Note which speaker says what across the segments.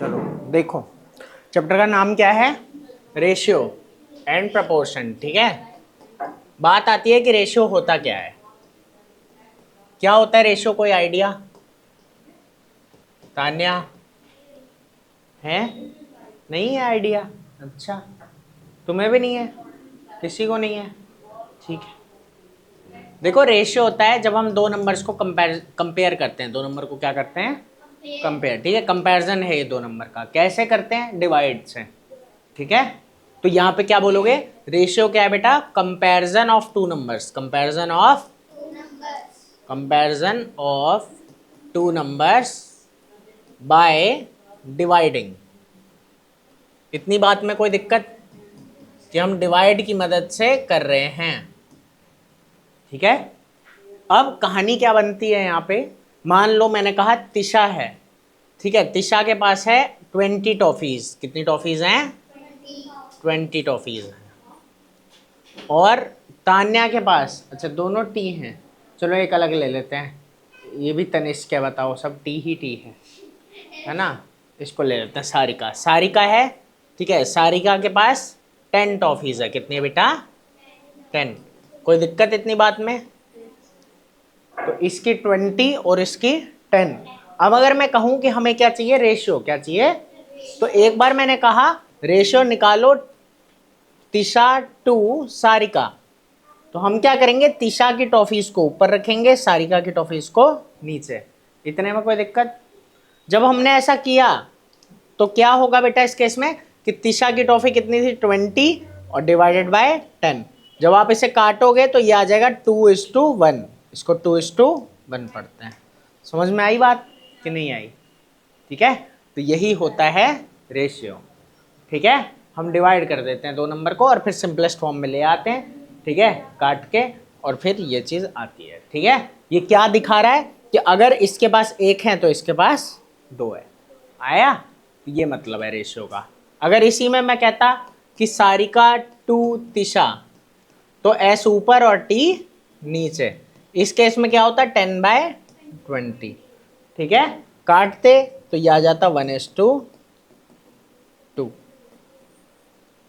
Speaker 1: चलो देखो, चैप्टर का नाम क्या है? Ratio and proportion. ठीक है, बात आती है कि रेशियो होता क्या है, क्या होता है रेशियो, कोई आइडिया? तान्या है? नहीं है आइडिया? अच्छा, तुम्हें भी नहीं है, किसी को नहीं है? ठीक है, देखो रेशियो होता है जब हम दो नंबर्स को कंपेयर करते हैं। दो नंबर को क्या करते हैं? कंपेयर। ठीक है, कंपैरिजन है ये दो नंबर का। कैसे करते हैं? डिवाइड से। ठीक है, तो यहाँ पे क्या बोलोगे? रेशियो क्या है बेटा? Comparison of two numbers. Comparison of two numbers by dividing. इतनी बात में कोई दिक्कत कि हम डिवाइड की मदद से कर रहे हैं। ठीक है, अब कहानी क्या बनती है यहाँ पे? मान लो मैंने कहा तिशा है। ठीक है, तिशा के पास है 20 टॉफीज। कितनी टॉफीज हैं? 20 टॉफीज हैं। और तान्या के पास, अच्छा दोनों टी हैं, चलो एक अलग ले लेते हैं, ये भी तनिष्क है, बताओ सब टी ही टी है ना? इसको ले लेते हैं सारिका। सारिका है, ठीक है, सारिका के पास 10 टॉफीज है। कितनी है बेटा? 10। कोई दिक्कत इतनी बात में? तो इसकी 20 और इसकी 10। अब अगर मैं कहूं कि हमें क्या चाहिए? रेशियो। क्या चाहिए? तो एक बार मैंने कहा रेशियो निकालो तिशा टू सारिका, तो हम क्या करेंगे? तिशा की टॉफीज को ऊपर रखेंगे, सारिका की टॉफीज को नीचे। इतने में कोई दिक्कत? जब हमने ऐसा किया तो क्या होगा बेटा इस केस में कि तिशा की टॉफी कितनी थी? 20 और डिवाइडेड बाय 10। जब आप इसे काटोगे तो ये आ जाएगा 2:1। इसको 2:1 पढ़ते हैं। समझ में आई बात कि नहीं आई? ठीक है, तो यही होता है रेशियो। ठीक है, हम डिवाइड कर देते हैं दो नंबर को और फिर सिंपलेस्ट फॉर्म में ले आते हैं। ठीक है, काट के, और फिर ये चीज़ आती है। ठीक है, ये क्या दिखा रहा है कि अगर इसके पास एक है तो इसके पास दो है। आया? तो ये मतलब है रेशियो का। अगर इसी में मैं कहता कि सारिका टू तिशा, तो एस ऊपर और टी नीचे। इस केस में क्या होता है? 10/20। ठीक है, काटते तो ये आ जाता 1:2।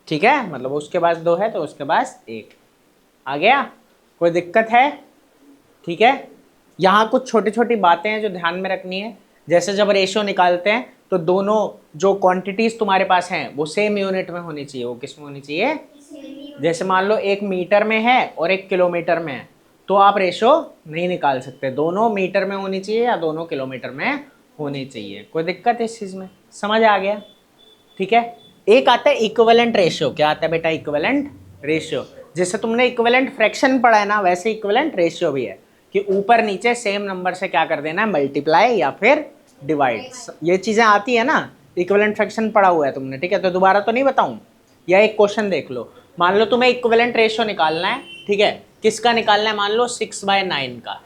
Speaker 1: ठीक है, मतलब उसके पास दो है तो उसके पास एक। आ गया? कोई दिक्कत है? ठीक है, यहाँ कुछ छोटी छोटी बातें हैं जो ध्यान में रखनी है। जैसे जब रेशियो निकालते हैं तो दोनों जो क्वांटिटीज तुम्हारे पास हैं वो सेम यूनिट में होनी चाहिए। वो किस में होनी चाहिए? जैसे मान लो 1 मीटर में है और 1 किलोमीटर में है, तो आप रेशियो नहीं निकाल सकते। दोनों मीटर में होनी चाहिए या दोनों किलोमीटर में होनी चाहिए। कोई दिक्कत है इस चीज़ में? समझ आ गया? ठीक है, एक आता है इक्विवेलेंट रेशियो। क्या आता है बेटा? Equivalent ratio. जैसे तुमने इक्विवेलेंट फ्रैक्शन पढ़ा है ना, वैसे इक्विवेलेंट रेशियो भी है कि ऊपर नीचे सेम नंबर से क्या कर देना है? मल्टीप्लाई या फिर डिवाइड। ये चीज़ें आती है ना, इक्विवेलेंट फ्रैक्शन पढ़ा हुआ है तुमने। ठीक है, तो दोबारा तो नहीं बताऊं, या एक क्वेश्चन देख लो। मान लो तुम्हें इक्विवेलेंट रेशियो निकालना है। ठीक है, किसका निकालना है? मान लो 6/9 का।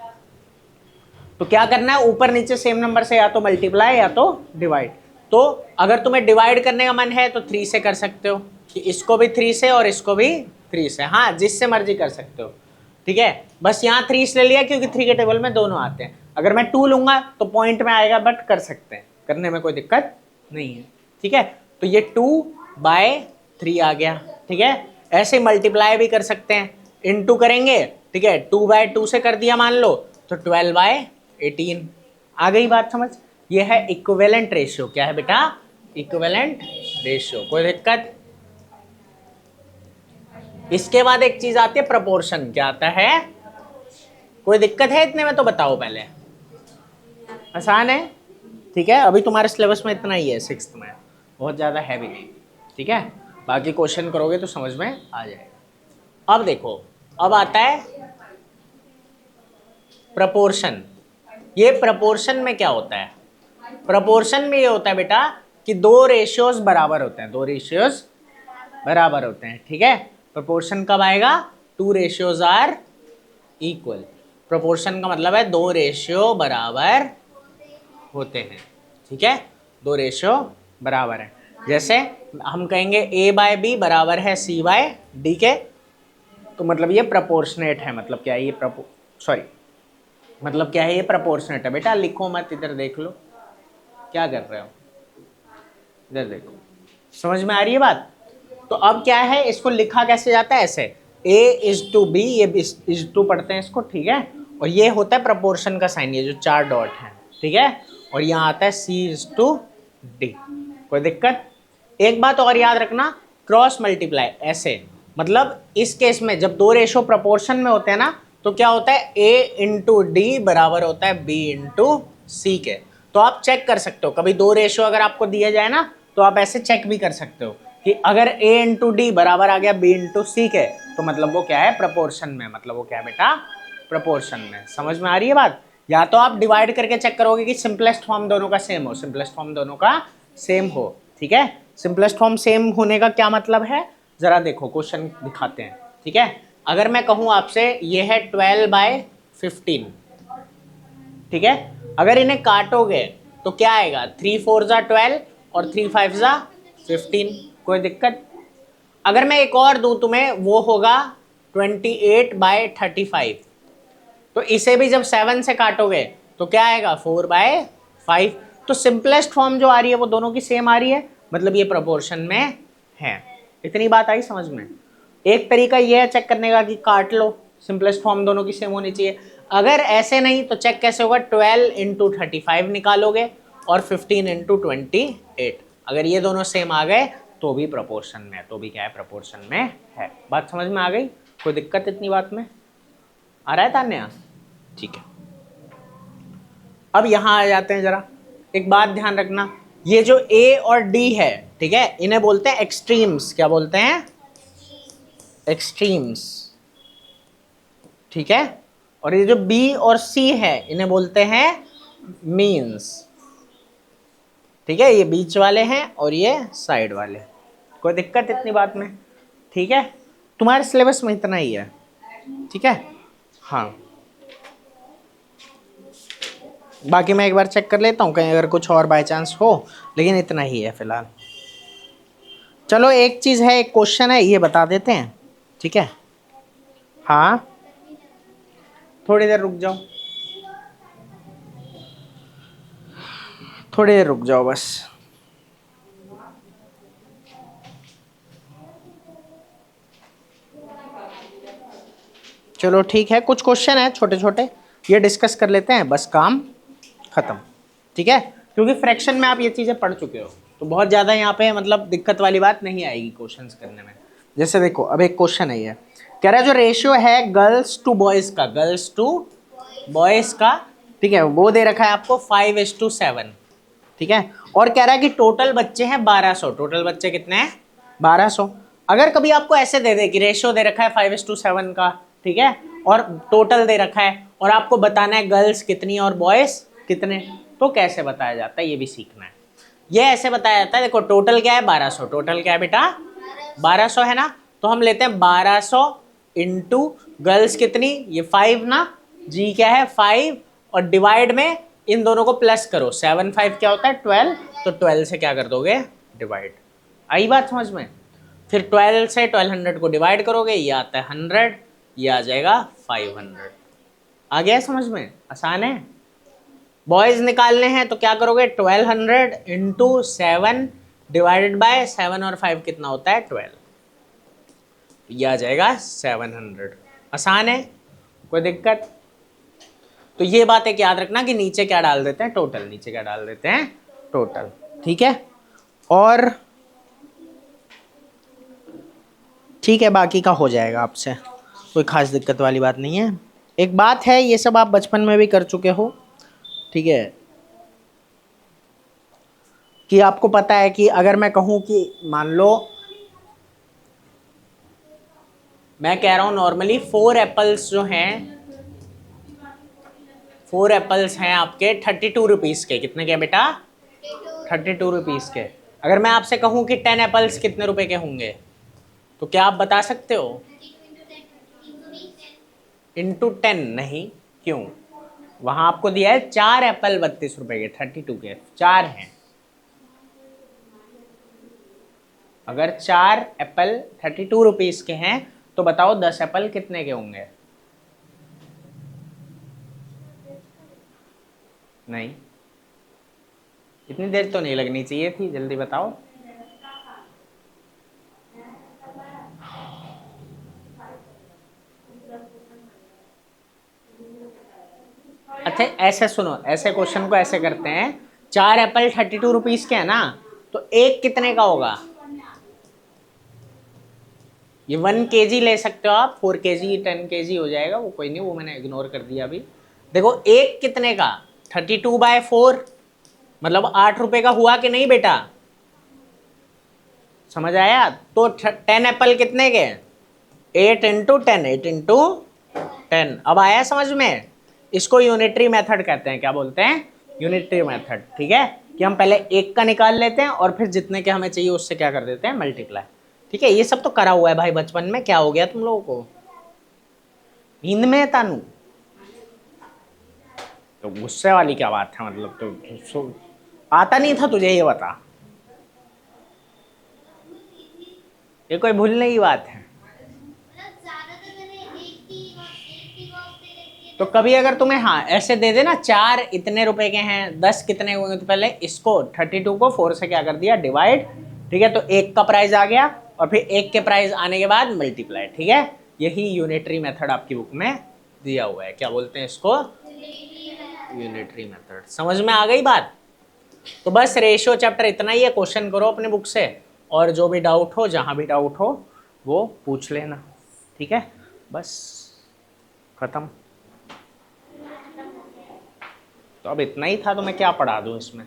Speaker 1: तो क्या करना है? ऊपर नीचे सेम नंबर से या तो मल्टीप्लाई या तो डिवाइड। तो अगर तुम्हें डिवाइड करने का मन है तो 3 से कर सकते हो, कि इसको भी 3 से और इसको भी 3 से। हाँ, जिससे मर्जी कर सकते हो। ठीक है, बस यहाँ 3 इसलिए लिया क्योंकि 3 के टेबल में दोनों आते हैं। अगर मैं 2 लूंगा तो पॉइंट में आएगा, बट कर सकते हैं, करने में कोई दिक्कत नहीं है। ठीक है, तो ये 2/3 आ गया। ठीक है, ऐसे मल्टीप्लाई भी कर सकते हैं, इनटू करेंगे। ठीक है, 2/2 से कर दिया मान लो तो 12/18। आ गई बात समझ? ये है इक्विवेलेंट रेशियो। क्या है बेटा? Equivalent ratio. कोई दिक्कत? इसके बाद एक चीज आती है प्रपोर्शन। क्या आता है? कोई दिक्कत है इतने में? तो बताओ पहले। आसान है? ठीक है, अभी तुम्हारे सिलेबस में इतना ही है, 6th में, बहुत ज़्यादा हैवी नहीं। ठीक है, बाकी क्वेश्चन करोगे तो समझ में आ जाएगा। अब देखो, अब आता है प्रपोर्शन। ये प्रपोर्शन में क्या होता है? प्रपोर्शन में ये होता है बेटा कि दो रेशियोज बराबर होते हैं। दो रेशियोज बराबर होते हैं। ठीक है, प्रपोर्शन कब आएगा? 2 रेशियोज आर इक्वल। प्रोपोर्शन का मतलब है दो रेशियो बराबर होते हैं। ठीक है, दो रेशियो बराबर है। जैसे हम कहेंगे A/B बराबर है C/D के, तो मतलब ये प्रपोर्शनेट है। मतलब क्या है ये? मतलब क्या है ये? प्रपोर्शनेट है। बेटा लिखो मत, इधर देख लो क्या कर रहे हो। इधर देखो, समझ में आ रही है बात। तो अब क्या है, इसको लिखा कैसे जाता है, ऐसे a इज टू बी, ये इज टू पढ़ते हैं इसको, ठीक है। और ये होता है प्रपोर्शन का साइन, ये जो 4 डॉट है, ठीक है। और यहाँ आता है c इज टू d। कोई दिक्कत? एक बात और याद रखना, क्रॉस मल्टीप्लाई ऐसे, मतलब इस केस में जब दो रेशो प्रपोर्शन में होते हैं ना, तो क्या होता है, a इंटू डी बराबर होता है b इंटू सी के। तो आप चेक कर सकते हो, कभी दो रेशो अगर आपको दिया जाए ना, तो आप ऐसे चेक भी कर सकते हो कि अगर a इंटू डी बराबर आ गया b इंटू सी के, तो मतलब वो क्या है, प्रपोर्शन में, मतलब वो क्या है बेटा, प्रपोर्शन में। समझ में आ रही है बात। या तो आप डिवाइड करके चेक करोगे कि सिंपलेस्ट फॉर्म दोनों का सेम हो, सिंपलेस्ट फॉर्म दोनों का सेम हो, ठीक है। सिंपलेस्ट फॉर्म सेम होने का क्या मतलब है, जरा देखो क्वेश्चन दिखाते हैं, ठीक है। अगर मैं कहूं आपसे ये है 12/15, ठीक है। अगर इन्हें काटोगे तो क्या आएगा, 3 4 जा 12 और 3 5 जा 15। कोई दिक्कत? अगर मैं एक और दूं तुम्हें, वो होगा 28/35। तो इसे भी जब 7 से काटोगे तो क्या आएगा, 4/5। तो सिंपलेस्ट फॉर्म जो आ रही है वो दोनों की सेम आ रही है, मतलब ये प्रोपोर्शन में है। इतनी बात आई समझ में। एक तरीका ये है चेक करने का कि काट लो, सिंपलेस्ट फॉर्म दोनों की सेम होनी चाहिए। अगर ऐसे नहीं तो चेक कैसे होगा, 12 इंटू 35 निकालोगे और 15 इंटू 28। अगर ये दोनों सेम आ गए तो भी प्रोपोर्शन में है, तो भी क्या है, प्रोपोर्शन में है। बात समझ में आ गई? कोई दिक्कत इतनी बात में? आ रहा है तान्या? ठीक है। अब यहां आ जाते हैं, जरा एक बात ध्यान रखना, ये जो A और D है, ठीक है, इन्हें बोलते हैं एक्सट्रीम्स। क्या बोलते हैं? एक्सट्रीम्स, ठीक है। और ये जो B और C है, इन्हें बोलते हैं मीन्स, ठीक है। ये बीच वाले हैं और ये साइड वाले। कोई दिक्कत इतनी बात में? ठीक है, तुम्हारे सिलेबस में इतना ही है, ठीक है। हाँ, बाकी मैं एक बार चेक कर लेता हूँ कहीं अगर कुछ और बाय चांस हो, लेकिन इतना ही है फिलहाल। चलो एक चीज़ है, एक क्वेश्चन है, ये बता देते हैं, ठीक है। हाँ, थोड़ी देर रुक जाओ, थोड़ी देर रुक जाओ बस। चलो ठीक है, कुछ क्वेश्चन है छोटे छोटे, ये डिस्कस कर लेते हैं, बस काम खत्म, ठीक है। क्योंकि फ्रैक्शन में आप ये चीज़ें पढ़ चुके हो, तो बहुत ज़्यादा यहाँ पे मतलब दिक्कत वाली बात नहीं आएगी क्वेश्चंस करने में। जैसे देखो, अब एक क्वेश्चन है, ये कह रहा है जो रेशियो है गर्ल्स टू बॉयज़ का, गर्ल्स टू बॉयज़ का, ठीक है, वो दे रखा है आपको 5:7, ठीक है। और कह रहा है कि टोटल बच्चे हैं 1200। टोटल बच्चे कितने हैं? 1200। अगर कभी आपको ऐसे दे दे कि रेशियो दे रखा है 5:7 का, ठीक है, और टोटल दे रखा है, और आपको बताना है गर्ल्स कितनी और बॉयज कितने, तो कैसे बताया जाता है ये भी सीखना है। ये ऐसे बताया जाता है, देखो टोटल क्या है 1200, टोटल क्या है बेटा 1200 है ना। तो हम लेते हैं 1200 इंटू गर्ल्स कितनी, ये 5 ना, जी क्या है 5, और डिवाइड में इन दोनों को प्लस करो, 7 5 क्या होता है 12, तो 12 से क्या कर दोगे डिवाइड। आई बात समझ में? फिर 12 से 1200 को डिवाइड करोगे, ये आता है 100, ये आ जाएगा 500। आ गया समझ में? आसान है। बॉयज निकालने हैं तो क्या करोगे, 1200 इंटू 7 डिवाइडेड बाय 7 और 5 कितना होता है 12, ये आ जाएगा 700। आसान है, कोई दिक्कत? तो ये बात एक याद रखना कि नीचे क्या डाल देते हैं, टोटल, नीचे क्या डाल देते हैं टोटल, ठीक है। और ठीक है, बाकी का हो जाएगा आपसे, कोई खास दिक्कत वाली बात नहीं है। एक बात है, ये सब आप बचपन में भी कर चुके हो, ठीक है, कि आपको पता है कि अगर मैं कहूं कि मान लो मैं कह रहा हूं नॉर्मली 4 एप्पल्स जो हैं, 4 एप्पल्स हैं आपके 32 रुपीज़ के, कितने के बेटा 32 रुपीज़ के। अगर मैं आपसे कहूं कि 10 एप्पल्स कितने रुपए के होंगे, तो क्या आप बता सकते हो? इंटू 10 नहीं, क्यों? वहां आपको दिया है 4 एप्पल 32 रुपए के, 32 के 4 हैं। अगर 4 एप्पल 32 रुपीज़ के हैं तो बताओ 10 एप्पल कितने के होंगे? नहीं, इतनी देर तो नहीं लगनी चाहिए थी, जल्दी बताओ। अच्छा ऐसे सुनो, ऐसे क्वेश्चन को ऐसे करते हैं, 4 एप्पल 32 रुपीज के है ना, तो एक कितने का होगा? ये 1 kg ले सकते हो आप, 4 kg 10 kg हो जाएगा, वो कोई नहीं, वो मैंने इग्नोर कर दिया अभी। देखो एक कितने का, 32/4, मतलब 8 रुपए का हुआ कि नहीं बेटा? समझ आया? तो 10 एप्पल कितने के? 8 × 10, 8 × 10। अब आया समझ में? इसको यूनिटरी मेथड कहते हैं। क्या बोलते हैं? Unitary method. ठीक है, कि हम पहले एक का निकाल लेते हैं और फिर जितने के हमें चाहिए उससे क्या कर देते हैं, मल्टीप्लाई। ठीक है, ये सब तो करा हुआ है भाई बचपन में। क्या हो गया तुम लोगों को, नींद में है तानू? तो गुस्से वाली क्या बात है, मतलब तो आता नहीं था तुझे, ये बता, ये कोई भूलने की बात है? तो कभी अगर तुम्हें हाँ ऐसे दे देना, 4 इतने रुपए के हैं, 10 कितने हुए, तो पहले इसको 32 को 4 से क्या कर दिया, डिवाइड। ठीक है, तो एक का प्राइस आ गया और फिर एक के प्राइस आने के बाद मल्टीप्लाई। ठीक है, यही यूनिटरी मेथड आपकी बुक में दिया हुआ है। क्या बोलते हैं इसको? Unitary method. समझ में आ गई बात? तो बस रेशियो चैप्टर इतना ही है, क्वेश्चन करो अपने बुक से, और जो भी डाउट हो, जहाँ भी डाउट हो वो पूछ लेना। ठीक है, बस खत्म। तो अब इतना ही था, तो मैं क्या पढ़ा दूँ इसमें?